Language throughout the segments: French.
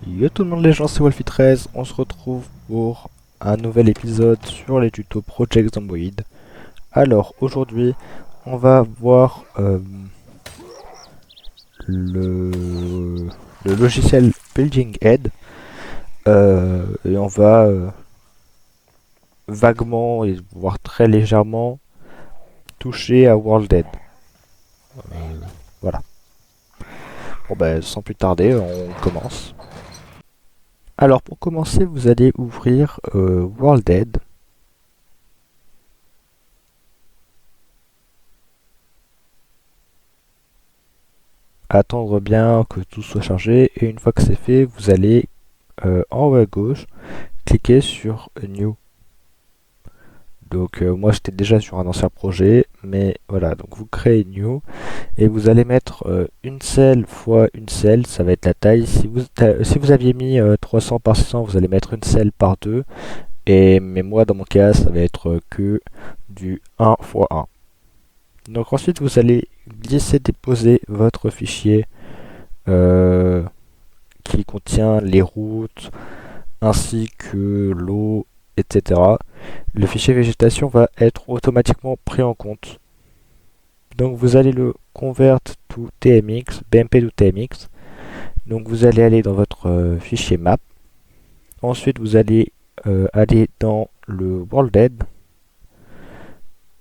Yo tout le monde, les gens, c'est Wolfie13. On se retrouve pour un nouvel épisode sur les tutos Project Zomboid. Alors aujourd'hui on va voir le, le logiciel Building Head, et on va vaguement et voire très légèrement toucher à World Head. Voilà. Bon ben sans plus tarder, on commence. Alors pour commencer, vous allez ouvrir World Head. Attendre bien que tout soit chargé, et une fois que c'est fait, vous allez en haut à gauche cliquer sur New. Donc moi j'étais déjà sur un ancien projet, mais voilà, donc vous créez New et vous allez mettre une selle fois une selle, ça va être la taille. Si vous aviez mis 300 par 600, vous allez mettre une selle par 2, mais moi dans mon cas ça va être que du 1 fois 1. Donc ensuite vous allez glisser déposer votre fichier euh, qui contient les routes ainsi que l'eau, etc. Le fichier végétation va être automatiquement pris en compte. Donc vous allez le convert to TMX, BMP to TMX. Donc vous allez aller dans votre fichier map. Ensuite vous allez aller dans le worldhead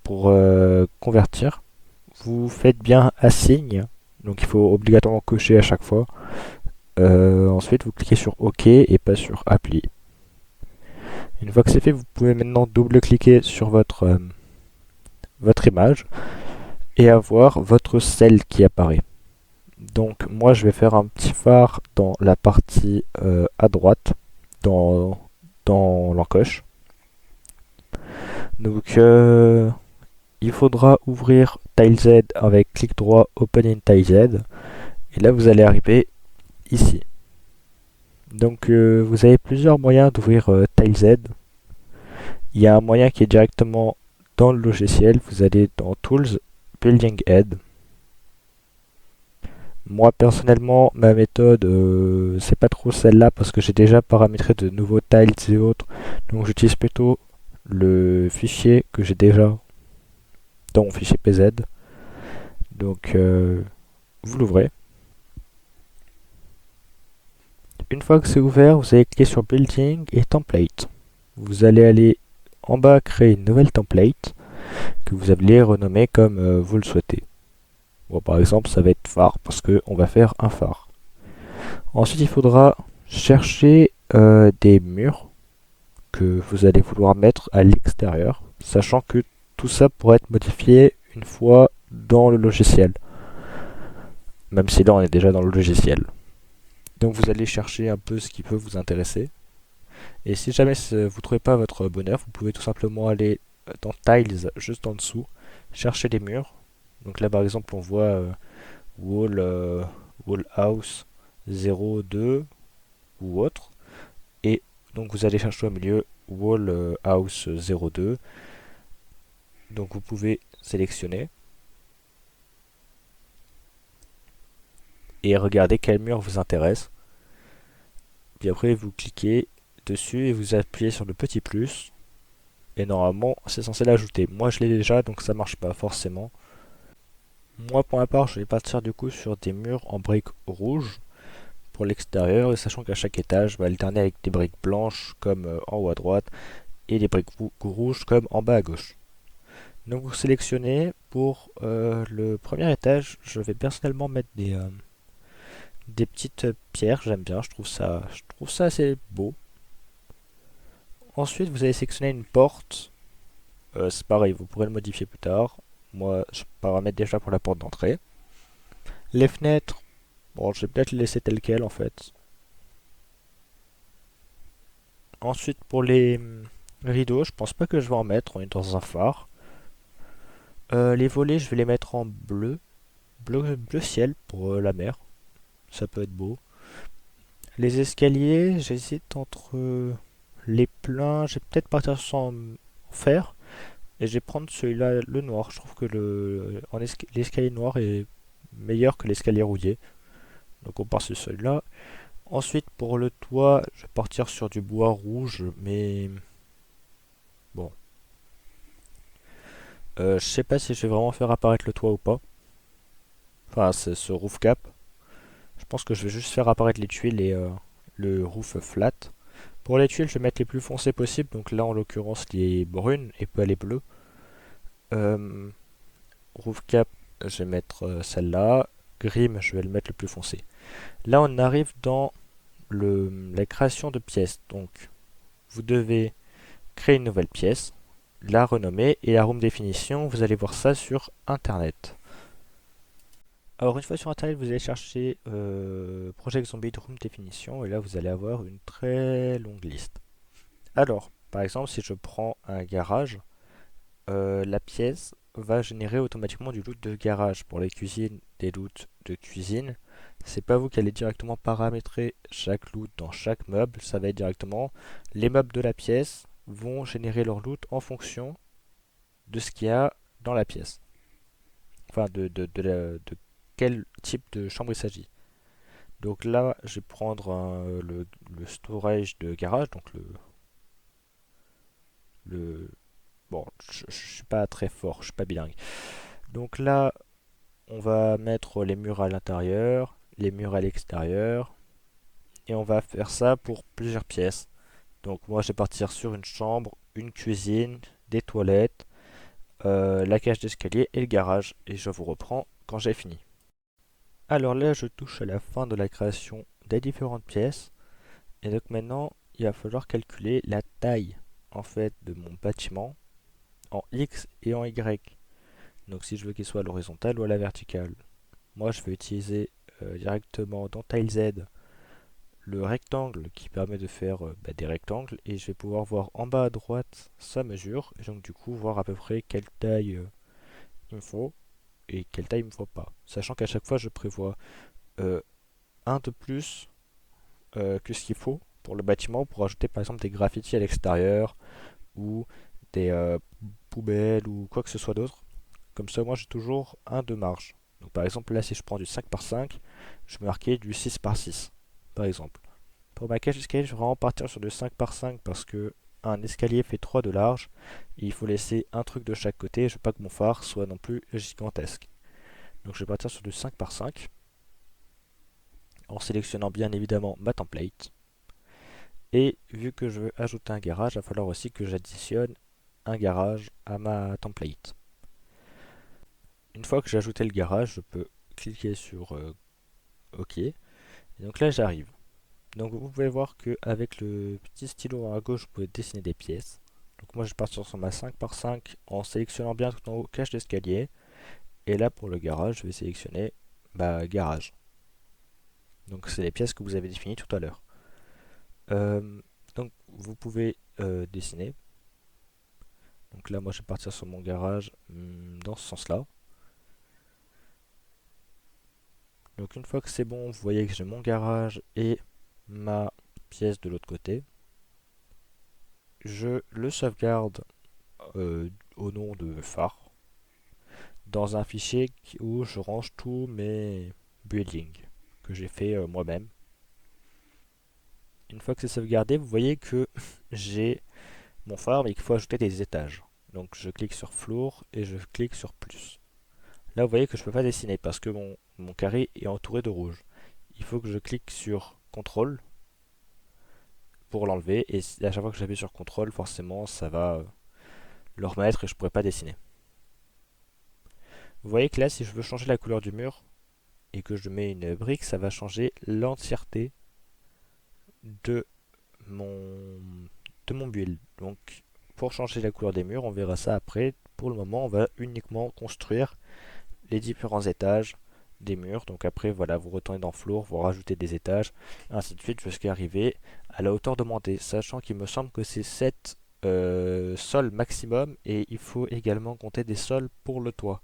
pour convertir. Vous faites bien assign, donc il faut obligatoirement cocher à chaque fois. Ensuite vous cliquez sur OK et pas sur Apply. Une fois que c'est fait, vous pouvez maintenant double-cliquer sur votre image et avoir votre selle qui apparaît. Donc moi je vais faire un petit phare dans la partie à droite, dans, dans l'encoche. Donc il faudra ouvrir TileZ avec clic droit Open in TileZ. Et là vous allez arriver ici. Donc vous avez plusieurs moyens d'ouvrir TileZ. Il y a un moyen qui est directement dans le logiciel. Vous allez dans Tools, Building Head. Moi personnellement, ma méthode, c'est pas trop celle-là parce que j'ai déjà paramétré de nouveaux tiles et autres. Donc j'utilise plutôt le fichier que j'ai déjà dans mon fichier PZ. Donc vous l'ouvrez. Une fois que c'est ouvert, vous allez cliquer sur Building et Template. Vous allez aller en bas créer une nouvelle template que vous allez renommer comme vous le souhaitez. Bon, par exemple, ça va être phare parce qu'on va faire un phare. Ensuite, il faudra chercher des murs que vous allez vouloir mettre à l'extérieur, sachant que tout ça pourra être modifié une fois dans le logiciel, même si là on est déjà dans le logiciel. Donc vous allez chercher un peu ce qui peut vous intéresser. Et si jamais vous ne trouvez pas votre bonheur, vous pouvez tout simplement aller dans Tiles, juste en dessous, chercher les murs. Donc là par exemple on voit Wall, Wall House 02 ou autre. Et donc vous allez chercher au milieu Wall House 02. Donc vous pouvez sélectionner et regarder quel mur vous intéresse. Puis après vous cliquez dessus et vous appuyez sur le petit plus. Et normalement c'est censé l'ajouter. Moi je l'ai déjà donc ça marche pas forcément. Moi pour ma part je vais partir du coup sur des murs en briques rouges pour l'extérieur, et sachant qu'à chaque étage va alterner avec des briques blanches comme en haut à droite et des briques rouges comme en bas à gauche. Donc vous sélectionnez pour le premier étage, je vais personnellement mettre des petites pierres, j'aime bien, je trouve ça assez beau. Ensuite vous allez sélectionner une porte, c'est pareil, vous pourrez le modifier plus tard. Moi je paramètre déjà pour la porte d'entrée. Les fenêtres, bon je vais peut-être les laisser telles quelles en fait. Ensuite pour les rideaux, je pense pas que je vais en mettre, on est dans un phare. Les volets je vais les mettre en bleu, bleu ciel pour la mer, ça peut être beau. Les escaliers, j'hésite entre les pleins. Je vais peut-être partir sans fer. Et je vais prendre celui-là, le noir. Je trouve que l'escalier noir est meilleur que l'escalier rouillé. Donc on part sur celui-là. Ensuite, pour le toit, je vais partir sur du bois rouge, mais bon. Je sais pas si je vais vraiment faire apparaître le toit ou pas. Enfin, c'est ce roof cap. Je pense que je vais juste faire apparaître les tuiles et le roof flat. Pour les tuiles, je vais mettre les plus foncées possibles. Donc là, en l'occurrence, les brunes et pas les bleues. Euh, Roof cap, je vais mettre celle-là. Grim, je vais le mettre le plus foncé. Là, on arrive dans la création de pièces. Donc, vous devez créer une nouvelle pièce, la renommer et la room définition. Vous allez voir ça sur Internet. Alors, une fois sur Internet, vous allez chercher Project Zombie Room Definition et là, vous allez avoir une très longue liste. Alors, par exemple, si je prends un garage, la pièce va générer automatiquement du loot de garage. Pour les cuisines, des loots de cuisine. C'est pas vous qui allez directement paramétrer chaque loot dans chaque meuble, ça va être directement les meubles de la pièce vont générer leur loot en fonction de ce qu'il y a dans la pièce. Enfin, de quel type de chambre il s'agit. Donc là, je vais prendre le storage de garage, donc le bon, je suis pas très fort, je suis pas bilingue. Donc là, on va mettre les murs à l'intérieur, les murs à l'extérieur, et on va faire ça pour plusieurs pièces. Donc moi, je vais partir sur une chambre, une cuisine, des toilettes, la cage d'escalier et le garage. Et je vous reprends quand j'ai fini. Alors là, je touche à la fin de la création des différentes pièces. Et donc maintenant, il va falloir calculer la taille en fait de mon bâtiment en X et en Y. Donc si je veux qu'il soit à l'horizontale ou à la verticale. Moi, je vais utiliser directement dans TileZ le rectangle qui permet de faire des rectangles et je vais pouvoir voir en bas à droite sa mesure et donc du coup voir à peu près quelle taille il me faut et quelle taille il me faut pas. Sachant qu'à chaque fois je prévois euh, un de plus que ce qu'il faut pour le bâtiment pour ajouter par exemple des graffitis à l'extérieur ou des poubelles ou quoi que ce soit d'autre. Comme ça moi j'ai toujours un de marge. Donc par exemple là si je prends du 5 par 5, je vais marquer du 6 par 6 par exemple. Pour ma cage d'escalier, je vais vraiment partir sur du 5 par 5 parce que un escalier fait 3 de large et il faut laisser un truc de chaque côté. Je veux pas que mon phare soit non plus gigantesque. Donc je vais partir sur du 5 par 5 en sélectionnant bien évidemment ma template. Et vu que je veux ajouter un garage, il va falloir aussi que j'additionne un garage à ma template. Une fois que j'ai ajouté le garage, je peux cliquer sur OK. Et donc là j'arrive. Donc vous pouvez voir qu'avec le petit stylo à gauche, vous pouvez dessiner des pièces. Donc moi je vais partir sur ma 5 par 5 en sélectionnant bien tout en haut cage d'escalier. Et là pour le garage, je vais sélectionner garage. Donc c'est les pièces que vous avez définies tout à l'heure. Donc vous pouvez dessiner. Donc là moi je vais partir sur mon garage dans ce sens-là. Donc une fois que c'est bon, vous voyez que j'ai mon garage et ma pièce de l'autre côté. Je le sauvegarde au nom de phare dans un fichier où je range tous mes buildings que j'ai fait moi-même. Une fois que c'est sauvegardé, vous voyez que j'ai mon phare mais qu'il faut ajouter des étages. Donc je clique sur floor et je clique sur plus. Là vous voyez que je ne peux pas dessiner parce que mon carré est entouré de rouge. Il faut que je clique sur CTRL pour l'enlever et à chaque fois que j'appuie sur CTRL forcément ça va le remettre et je ne pourrai pas dessiner. Vous voyez que là si je veux changer la couleur du mur et que je mets une brique, ça va changer l'entièreté de mon, de mon build. Donc pour changer la couleur des murs, on verra ça après. Pour le moment, on va uniquement construire les différents étages des murs. Donc après, voilà, vous retournez dans Floor, vous rajoutez des étages, ainsi de suite jusqu'à arriver à la hauteur demandée. Sachant qu'il me semble que c'est 7 sols maximum et il faut également compter des sols pour le toit.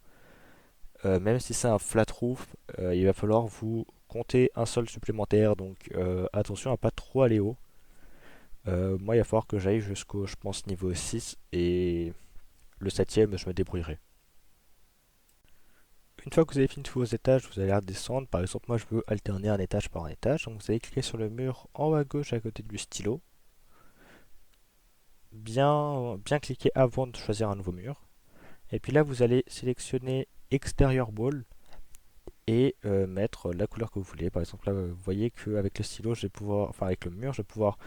Même si c'est un flat roof, il va falloir vous compter un sol supplémentaire. Donc attention à pas trop aller haut. Moi, il va falloir que j'aille jusqu'au, je pense, niveau 6 et le septième, je me débrouillerai. Une fois que vous avez fini tous vos étages, vous allez redescendre. Par exemple, moi je veux alterner un étage par un étage. Donc vous allez cliquer sur le mur en haut à gauche à côté du stylo. Bien cliquer avant de choisir un nouveau mur. Et puis là, vous allez sélectionner Exterior Wall et mettre la couleur que vous voulez. Par exemple, là, vous voyez qu'avec le stylo, je vais pouvoir, enfin avec le mur, je vais pouvoir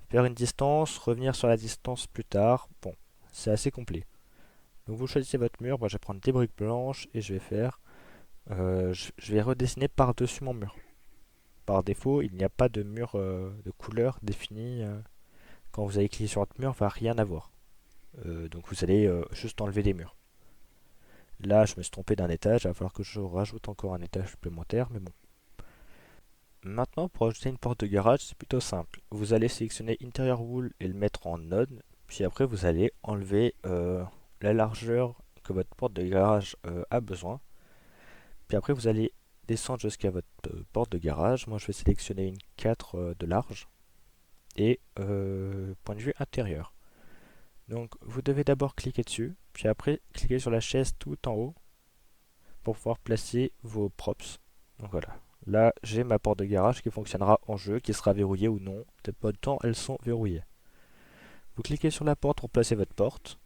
faire une distance, revenir sur la distance plus tard. Bon, c'est assez complet. Donc vous choisissez votre mur. Moi, je vais prendre des briques blanches et je vais faire, je vais redessiner par-dessus mon mur. Par défaut, il n'y a pas de mur de couleur défini. Quand vous allez cliquer sur votre mur, il ne va rien avoir. Donc vous allez juste enlever les murs. Là, je me suis trompé d'un étage, il va falloir que je rajoute encore un étage supplémentaire, mais bon. Maintenant, pour ajouter une porte de garage, c'est plutôt simple. Vous allez sélectionner Interior Wall et le mettre en None, puis après vous allez enlever la largeur que votre porte de garage a besoin. Puis après vous allez descendre jusqu'à votre porte de garage. Moi je vais sélectionner une 4 de large et point de vue intérieur. Donc vous devez d'abord cliquer dessus, puis après cliquer sur la chaise tout en haut pour pouvoir placer vos props. Donc voilà. Là, j'ai ma porte de garage qui fonctionnera en jeu, qui sera verrouillée ou non. Peut-être pas de temps, elles sont verrouillées. Vous cliquez sur la porte pour placer votre porte.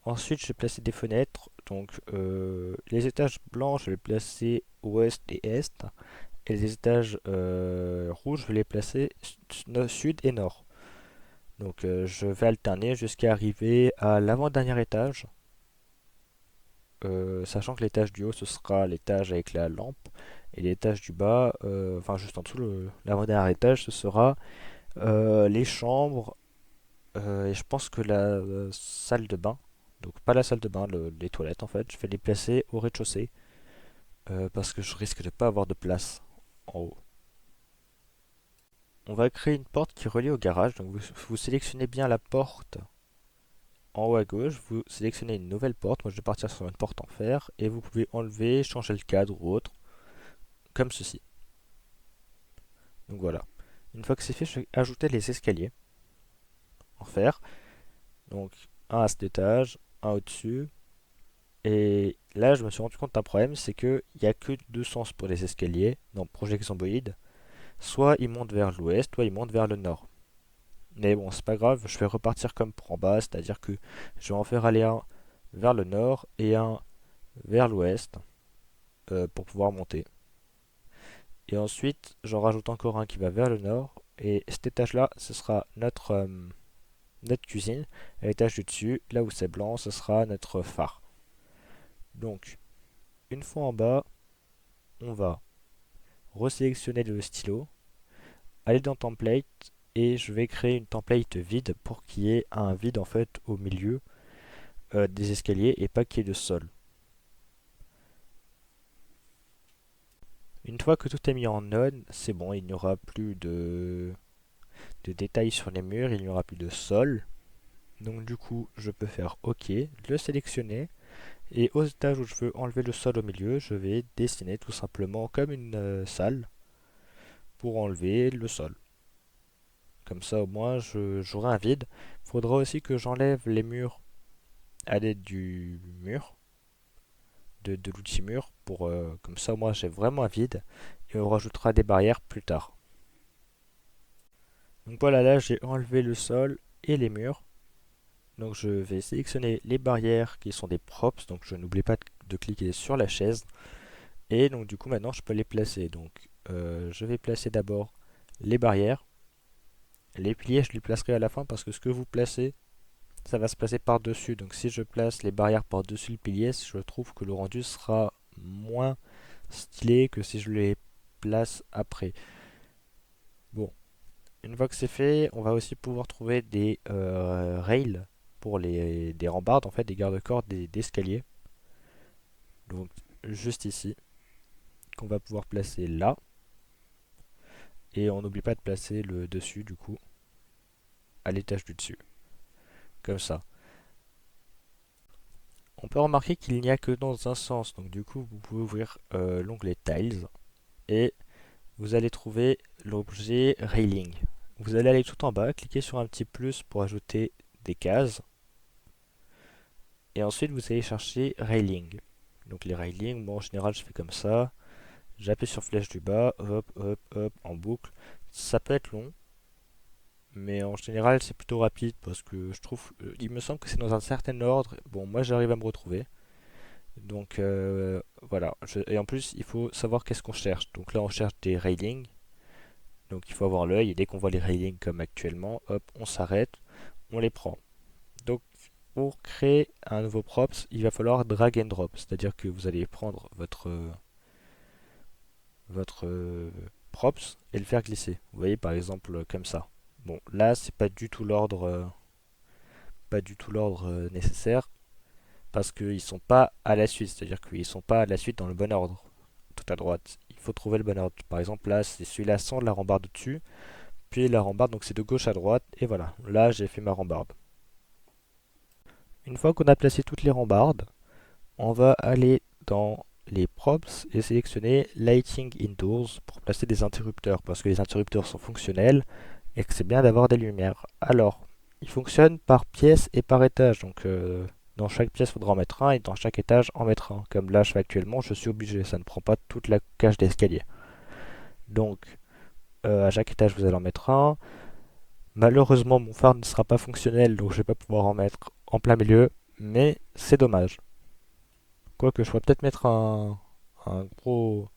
Ensuite, je vais placer des fenêtres. Donc, les étages blancs, je vais les placer ouest et est. Et les étages rouges, je vais les placer sud et nord. Donc, je vais alterner jusqu'à arriver à l'avant-dernier étage. Sachant que l'étage du haut, ce sera l'étage avec la lampe. Et l'étage du bas, enfin juste en dessous, l'avant-dernier étage, ce sera les chambres et je pense que la salle de bain, donc pas la salle de bain, les toilettes en fait, je vais les placer au rez-de-chaussée parce que je risque de pas avoir de place en haut. On va créer une porte qui relie au garage, donc vous sélectionnez bien la porte en haut à gauche, vous sélectionnez une nouvelle porte, moi je vais partir sur une porte en fer et vous pouvez enlever, changer le cadre ou autre, comme ceci. Donc voilà. Une fois que c'est fait, je vais ajouter les escaliers en fer. Donc un à cet étage, un au-dessus. Et là, je me suis rendu compte d'un problème, c'est qu'il n'y a que deux sens pour les escaliers dans Projet Zomboid. Soit ils montent vers l'ouest, soit ils montent vers le nord. Mais bon, c'est pas grave, je vais repartir comme pour en bas, c'est-à-dire que je vais en faire aller un vers le nord et un vers l'ouest pour pouvoir monter. Et ensuite, j'en rajoute encore un qui va vers le nord. Et cet étage-là, ce sera notre cuisine. Et l'étage du dessus, là où c'est blanc, ce sera notre phare. Donc, une fois en bas, on va resélectionner le stylo, aller dans Template, et je vais créer une template vide pour qu'il y ait un vide en fait au milieu des escaliers et pas qu'il y ait de sol. Une fois que tout est mis en node, c'est bon, il n'y aura plus de détails sur les murs, il n'y aura plus de sol. Donc du coup, je peux faire OK, le sélectionner, et aux étages où je veux enlever le sol au milieu, je vais dessiner tout simplement comme une salle pour enlever le sol. Comme ça au moins j'aurai un vide. Il faudra aussi que j'enlève les murs à l'aide du mur, de l'outil mur, pour comme ça au moins j'ai vraiment un vide, et on rajoutera des barrières plus tard. Donc voilà, là j'ai enlevé le sol et les murs. Donc je vais sélectionner les barrières qui sont des props, donc je n'oublie pas de cliquer sur la chaise. Et donc du coup maintenant je peux les placer. Donc je vais placer d'abord les barrières. Les piliers je les placerai à la fin parce que ce que vous placez, ça va se placer par-dessus. Donc si je place les barrières par-dessus le pilier, je trouve que le rendu sera moins stylé que si je les place après. Bon, une fois que c'est fait, on va aussi pouvoir trouver des rails pour des rambardes, en fait, des garde-corps d'escalier. Donc juste ici, qu'on va pouvoir placer là. Et on n'oublie pas de placer le dessus, du coup, à l'étage du dessus. Comme ça. On peut remarquer qu'il n'y a que dans un sens. Donc du coup, vous pouvez ouvrir l'onglet Tiles. Et vous allez trouver l'objet Railing. Vous allez aller tout en bas, cliquer sur un petit plus pour ajouter des cases. Et ensuite, vous allez chercher Railing. Donc les railings, moi en général je fais comme ça. J'appuie sur flèche du bas, hop, hop, hop, en boucle. Ça peut être long, mais en général c'est plutôt rapide parce que je trouve, il me semble que c'est dans un certain ordre. Bon, moi j'arrive à me retrouver. Donc voilà. Et en plus, il faut savoir qu'est-ce qu'on cherche. Donc là, on cherche des railings. Donc il faut avoir l'œil. Et dès qu'on voit les railings comme actuellement, hop, on s'arrête, on les prend. Donc pour créer un nouveau props, il va falloir drag and drop. C'est-à-dire que vous allez prendre votre props et le faire glisser. Vous voyez par exemple comme ça. Bon, là c'est pas du tout l'ordre nécessaire parce qu'ils sont pas à la suite, c'est-à-dire qu'ils sont pas à la suite dans le bon ordre. Tout à droite, il faut trouver le bon ordre. Par exemple là c'est celui-là sans la rambarde au-dessus, puis la rambarde donc c'est de gauche à droite et voilà. Là j'ai fait ma rambarde. Une fois qu'on a placé toutes les rambardes, on va aller dans les props et sélectionner Lighting Indoors pour placer des interrupteurs parce que les interrupteurs sont fonctionnels et que c'est bien d'avoir des lumières. Alors, ils fonctionnent par pièce et par étage, donc dans chaque pièce, il faudra en mettre un et dans chaque étage, en mettre un. Comme là, je fais actuellement, je suis obligé, ça ne prend pas toute la cage d'escalier. Donc, à chaque étage, vous allez en mettre un. Malheureusement, mon phare ne sera pas fonctionnel, donc je ne vais pas pouvoir en mettre en plein milieu, mais c'est dommage. Quoique, je pourrais peut-être mettre un gros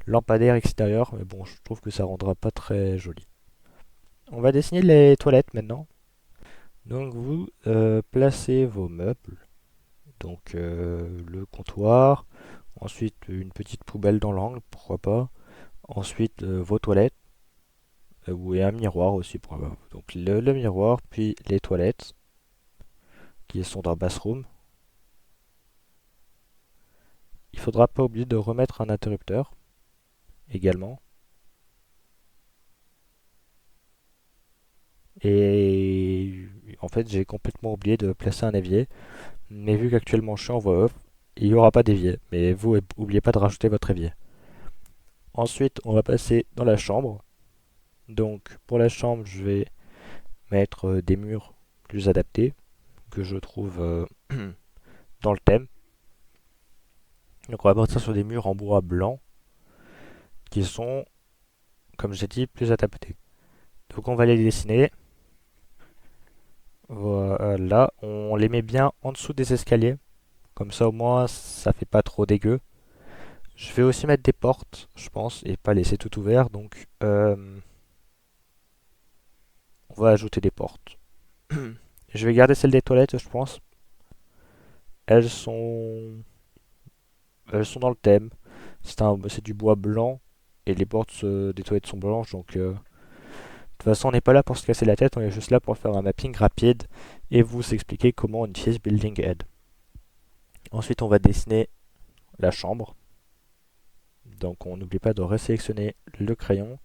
lampadaire extérieur, mais bon, je trouve que ça rendra pas très joli. On va dessiner les toilettes maintenant. Donc vous placez vos meubles, donc le comptoir, ensuite une petite poubelle dans l'angle, pourquoi pas, ensuite vos toilettes, et un miroir aussi, pourquoi pas. Donc le miroir, puis les toilettes, qui sont dans bathroom. Il faudra pas oublier de remettre un interrupteur, également. Et en fait j'ai complètement oublié de placer un évier, mais vu qu'actuellement je suis en voix off, il n'y aura pas d'évier, mais vous n'oubliez pas de rajouter votre évier. Ensuite, on va passer dans la chambre. Donc, pour la chambre, je vais mettre des murs plus adaptés que je trouve dans le thème. Donc, on va partir sur des murs en bois blanc qui sont, comme j'ai dit, plus adaptés. Donc, on va les dessiner. Voilà, on les met bien en dessous des escaliers. Comme ça, au moins, ça fait pas trop dégueu. Je vais aussi mettre des portes, je pense, et pas laisser tout ouvert. Donc, on va ajouter des portes. Je vais garder celle des toilettes, je pense. Elles sont, elles sont dans le thème. C'est du bois blanc et les portes des toilettes sont blanches. Donc, de toute façon, on n'est pas là pour se casser la tête. On est juste là pour faire un mapping rapide et vous expliquer comment on utilise Building Head. Ensuite, on va dessiner la chambre. Donc, on n'oublie pas de resélectionner le crayon.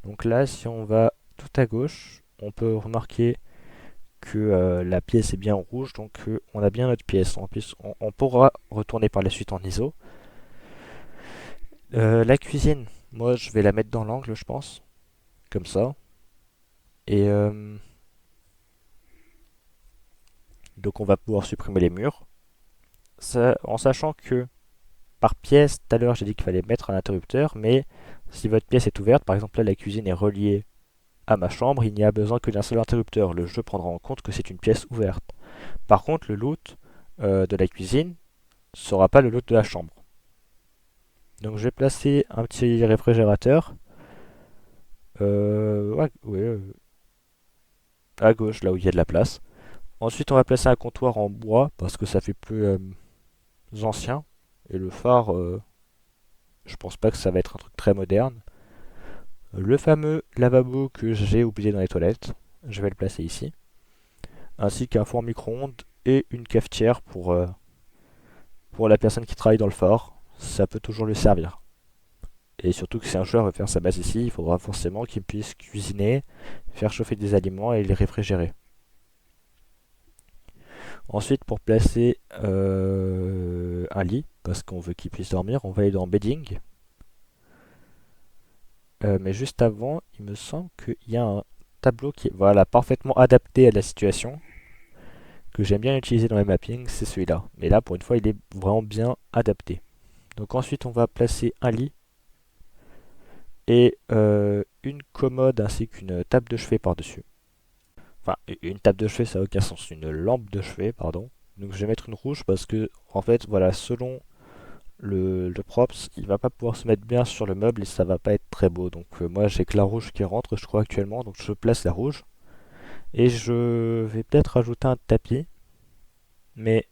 Donc là, si on va tout à gauche, on peut remarquer que la pièce est bien en rouge, donc on a bien notre pièce. En plus, on pourra retourner par la suite en ISO. La cuisine, moi je vais la mettre dans l'angle, je pense, comme ça. Et donc on va pouvoir supprimer les murs. Ça, en sachant que par pièce, tout à l'heure j'ai dit qu'il fallait mettre un interrupteur, mais si votre pièce est ouverte, par exemple là la cuisine est reliée à ma chambre, il n'y a besoin que d'un seul interrupteur. Le jeu prendra en compte que c'est une pièce ouverte. Par contre, le loot de la cuisine ne sera pas le loot de la chambre. Donc je vais placer un petit réfrigérateur ouais, à gauche, là où il y a de la place. Ensuite, on va placer un comptoir en bois parce que ça fait plus ancien. Et le phare, je pense pas que ça va être un truc très moderne. Le fameux lavabo que j'ai oublié dans les toilettes, je vais le placer ici. Ainsi qu'un four micro-ondes et une cafetière pour la personne qui travaille dans le phare. Ça peut toujours lui servir. Et surtout que si un joueur veut faire sa base ici, il faudra forcément qu'il puisse cuisiner, faire chauffer des aliments et les réfrigérer. Ensuite, pour placer un lit, parce qu'on veut qu'il puisse dormir, on va aller dans Bedding. Mais juste avant, il me semble qu'il y a un tableau qui est voilà, parfaitement adapté à la situation. que j'aime bien utiliser dans mes mappings, c'est celui-là. Mais là, pour une fois, il est vraiment bien adapté. Donc ensuite, on va placer un lit et une commode ainsi qu'une table de chevet par-dessus. Enfin, une table de chevet, ça n'a aucun sens. Une lampe de chevet, pardon. Donc je vais mettre une rouge parce que, en fait, voilà, selon le props, il va pas pouvoir se mettre bien sur le meuble et ça va pas être très beau. Donc moi, j'ai que la rouge qui rentre, je crois, actuellement. Donc je place la rouge. Et je vais peut-être rajouter un tapis. Mais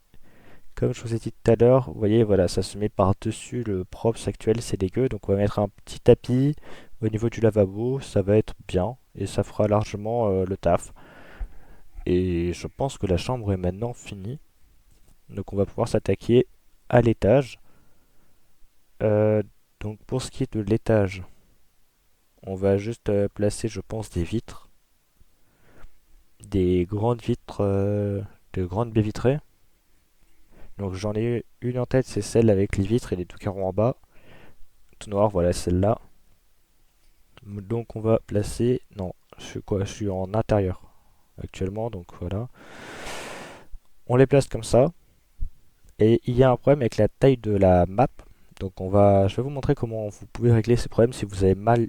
comme je vous ai dit tout à l'heure, vous voyez, voilà, ça se met par-dessus le props actuel, c'est dégueu. Donc on va mettre un petit tapis au niveau du lavabo, ça va être bien. Et ça fera largement le taf. Et je pense que la chambre est maintenant finie. Donc on va pouvoir s'attaquer à l'étage. Euh, donc pour ce qui est de l'étage, on va juste placer, je pense, des vitres. Des grandes vitres, de grandes baies vitrées. Donc j'en ai une en tête, c'est celle avec les vitres et les deux carreaux en bas. Tout noir, voilà celle-là. Donc on va placer... Non, je suis quoi? Je suis en intérieur actuellement, donc voilà. On les place comme ça. Et il y a un problème avec la taille de la map. Donc je vais vous montrer comment vous pouvez régler ces problèmes si vous avez mal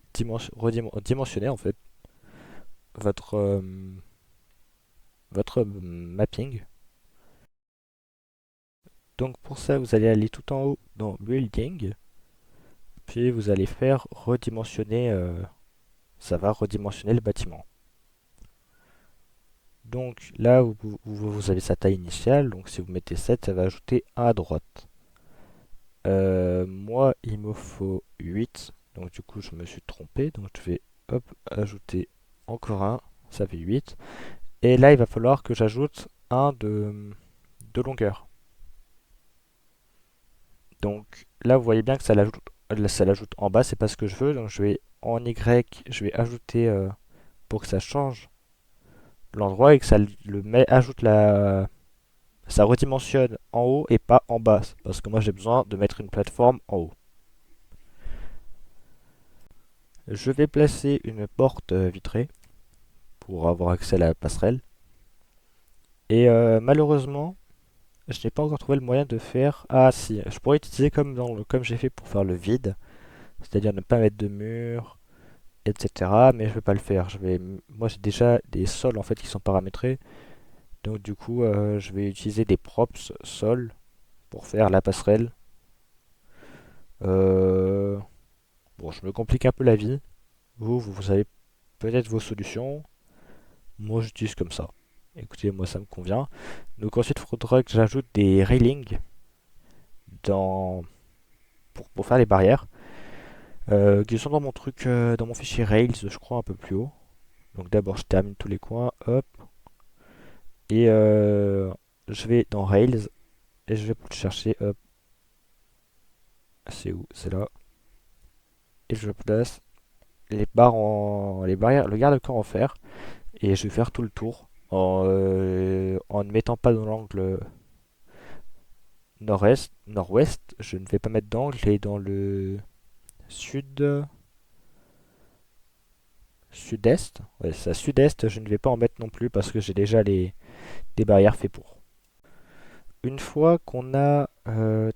redimensionné en fait votre, votre mapping. Donc pour ça, vous allez aller tout en haut dans Building, puis vous allez faire redimensionner, ça va redimensionner le bâtiment. Donc là, vous avez sa taille initiale, donc si vous mettez 7, ça va ajouter 1 à droite. Moi, il me faut 8, donc du coup, je me suis trompé, donc je vais hop, ajouter encore un, ça fait 8. Et là, il va falloir que j'ajoute un de longueur. Donc là, vous voyez bien que ça l'ajoute en bas, c'est pas ce que je veux, donc je vais en Y, je vais ajouter pour que ça change l'endroit et que ajoute ça redimensionne en haut et pas en bas, parce que moi j'ai besoin de mettre une plateforme en haut. Je vais placer une porte vitrée pour avoir accès à la passerelle. Et malheureusement, je n'ai pas encore trouvé le moyen de faire... Ah si, je pourrais utiliser comme j'ai fait pour faire le vide, c'est-à-dire ne pas mettre de mur, etc. Mais je vais pas le faire. Moi j'ai déjà des sols en fait qui sont paramétrés. Donc du coup, je vais utiliser des props sols pour faire la passerelle. Euh, Bon, je me complique un peu la vie. Vous avez peut-être vos solutions. Moi, j'utilise comme ça. Écoutez, moi, ça me convient. Donc ensuite, il faudra que j'ajoute des railings dans... pour faire les barrières. Qui sont dans mon truc, dans mon fichier Rails, je crois, un peu plus haut. Donc d'abord, je termine tous les coins. Hop. Et je vais dans Rails. Et je vais chercher. Hop. C'est où? C'est là. Et je place les barrières, le garde-corps en fer. Et je vais faire tout le tour en ne mettant pas dans l'angle nord-est, nord-ouest. Je ne vais pas mettre d'angle et dans le sud, sud-est. Ouais, ça, sud-est, je ne vais pas en mettre non plus parce que j'ai déjà des barrières faites pour. Une fois qu'on a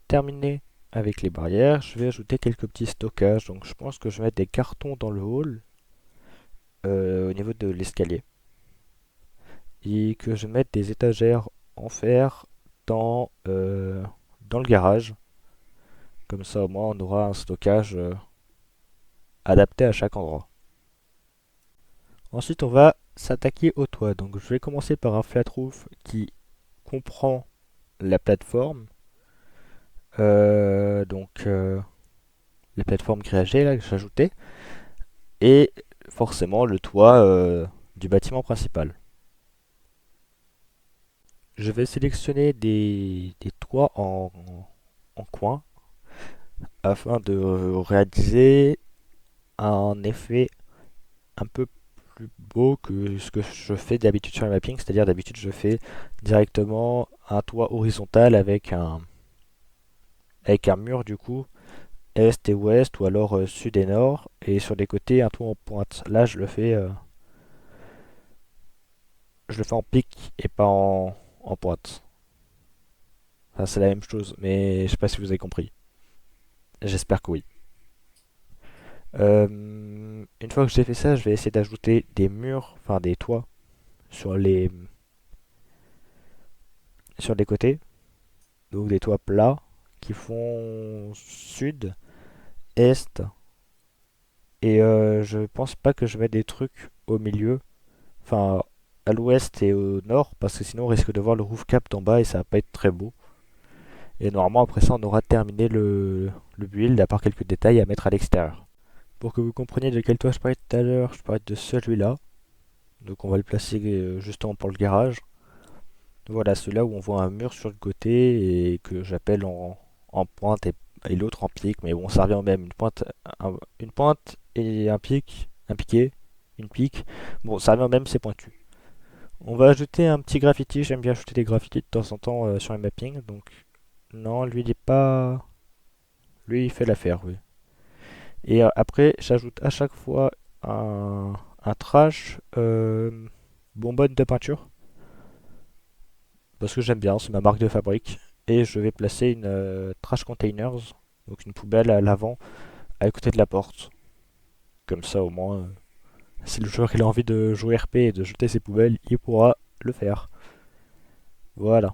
terminé avec les barrières, je vais ajouter quelques petits stockages. Donc je pense que je vais mettre des cartons dans le hall au niveau de l'escalier. Et que je mette des étagères en fer dans le garage. Comme ça, au moins, on aura un stockage adapté à chaque endroit. Ensuite, on va s'attaquer au toit. Donc, je vais commencer par un flat roof qui comprend la plateforme. La plateforme grillagée là, que j'ai ajoutée. Et forcément, le toit du bâtiment principal. Je vais sélectionner des toits en coin afin de réaliser un effet un peu plus beau que ce que je fais d'habitude sur le mapping, c'est-à-dire d'habitude je fais directement un toit horizontal avec un mur du coup est et ouest ou alors sud et nord et sur les côtés un toit en pointe. Là je le fais en pic et pas en pointe. Enfin, c'est la même chose, mais je sais pas si vous avez compris. J'espère que oui. Une fois que j'ai fait ça, je vais essayer d'ajouter des murs, enfin des toits sur les côtés. Donc des toits plats qui font sud, est. Et je pense pas que je mette des trucs au milieu, enfin à l'ouest et au nord, parce que sinon on risque de voir le roof cap d'en bas et ça va pas être très beau. Et normalement après ça on aura terminé le build, à part quelques détails à mettre à l'extérieur. Pour que vous compreniez de quel toit je parlais tout à l'heure, je parlais de celui-là. Donc on va le placer justement pour le garage. Voilà, celui-là où on voit un mur sur le côté et que j'appelle en pointe et l'autre en pic. Mais bon, ça revient au même. Une pointe et un piqué, une pique. Bon, ça revient au même, c'est pointu. On va ajouter un petit graffiti. J'aime bien ajouter des graffitis de temps en temps sur les mappings. Donc, non, lui, il est pas. Lui, il fait l'affaire, oui. Et après, j'ajoute à chaque fois un trash bonbonne de peinture. Parce que j'aime bien, c'est ma marque de fabrique. Et je vais placer une trash containers, donc une poubelle à l'avant, à côté de la porte. Comme ça, au moins, si le joueur il a envie de jouer RP et de jeter ses poubelles, il pourra le faire. Voilà.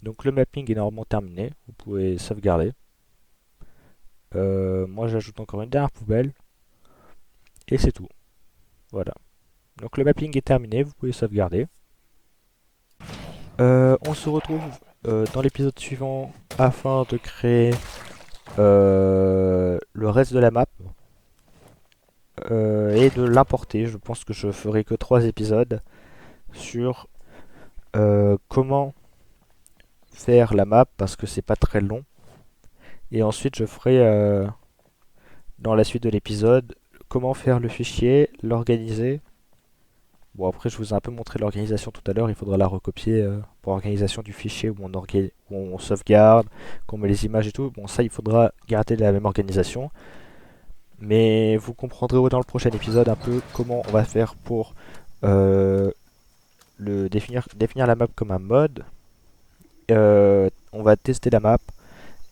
Donc le mapping est normalement terminé. Vous pouvez sauvegarder. Moi, j'ajoute encore une dernière poubelle. Et c'est tout. Voilà. Donc le mapping est terminé. Vous pouvez sauvegarder. On se retrouve dans l'épisode suivant afin de créer le reste de la map et de l'importer. Je pense que je ferai que 3 épisodes sur comment faire la map parce que c'est pas très long. Et ensuite je ferai dans la suite de l'épisode comment faire le fichier, l'organiser. Bon après je vous ai un peu montré l'organisation tout à l'heure, il faudra la recopier pour l'organisation du fichier où on sauvegarde, qu'on met les images et tout. Bon ça il faudra garder la même organisation. Mais vous comprendrez dans le prochain épisode un peu comment on va faire pour euh, définir la map comme un mode. On va tester la map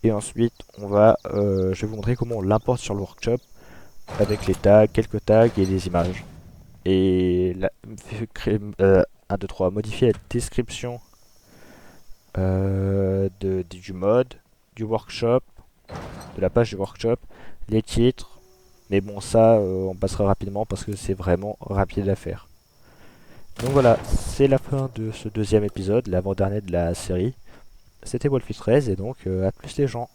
et ensuite je vais vous montrer comment on l'importe sur le workshop avec les tags, quelques tags et des images. Et 1, 2, 3, modifier la description du mode, du workshop, de la page du workshop, les titres. Mais bon, ça, on passera rapidement parce que c'est vraiment rapide à faire. Donc voilà, c'est la fin de ce deuxième épisode, l'avant-dernier de la série. C'était Wolfie 13 et donc à plus les gens.